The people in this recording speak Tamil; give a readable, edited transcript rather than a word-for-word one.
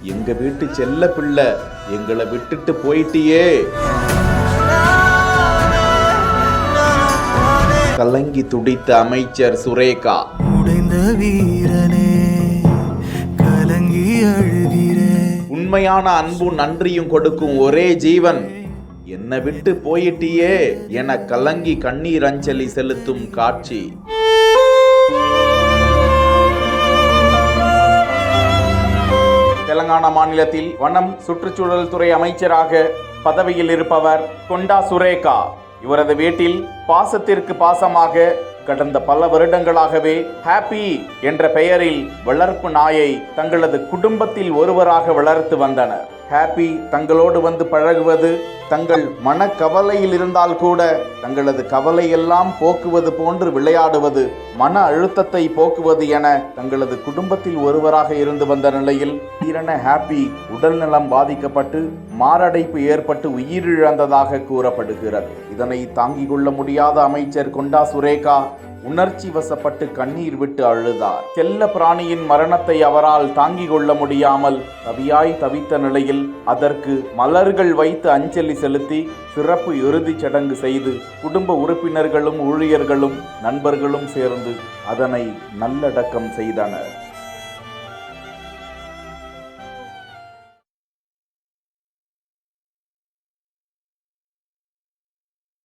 எங்க வீட்டு செல்ல பிள்ளை எங்களை விட்டுட்டு போயிட்டியே. கலங்கி துடித்த அமைச்சர் சுரேகா. உடைந்த வீரனே கலங்கி அழுகிறே. உண்மையான அன்பும் நன்றியும் கொடுக்கும் ஒரே ஜீவன் என்னை விட்டு போயிட்டியே என கலங்கி கண்ணீர் அஞ்சலி செலுத்தும் காட்சி. தெலங்கானா மாநிலத்தில் வனம் சுற்றுச்சூழல் துறை அமைச்சராக பதவியில் இருப்பவர் கொண்டா சுரேகா. இவரது வீட்டில் பாசத்திற்கு பாசமாக கடந்த பல வருடங்களாகவே ஹாப்பி என்ற பெயரில் வளர்ப்பு நாயை தங்களது குடும்பத்தில் ஒருவராக வளர்த்து வந்தனர். ஹாப்பி தங்களோடு வந்து பழகுவது, தங்கள் மனக்கவலையில் இருந்தால் கூட தங்களது கவலையெல்லாம் போக்குவது போன்று விளையாடுவது, மன அழுத்தத்தை போக்குவது என தங்களது குடும்பத்தில் ஒருவராக இருந்து வந்த நிலையில் திடீரென ஹாப்பி உடல்நலம் பாதிக்கப்பட்டு மாரடைப்பு ஏற்பட்டு உயிரிழந்ததாக கூறப்படுகிறது. இதனை தாங்கிக் கொள்ள முடியாத அமைச்சர் கொண்டா சுரேகா உணர்ச்சி வசப்பட்டு கண்ணீர் விட்டு அழுதார். செல்ல பிராணியின் மரணத்தை அவரால் தாங்கிக் கொள்ள முடியாமல் தவித்த நிலையில் அதற்கு மலர்கள் வைத்து அஞ்சலி செலுத்தி சிறப்பு இறுதிச் சடங்கு செய்து குடும்ப உறுப்பினர்களும் ஊழியர்களும் நண்பர்களும் சேர்ந்து அதனை நல்லடக்கம் செய்தனர்.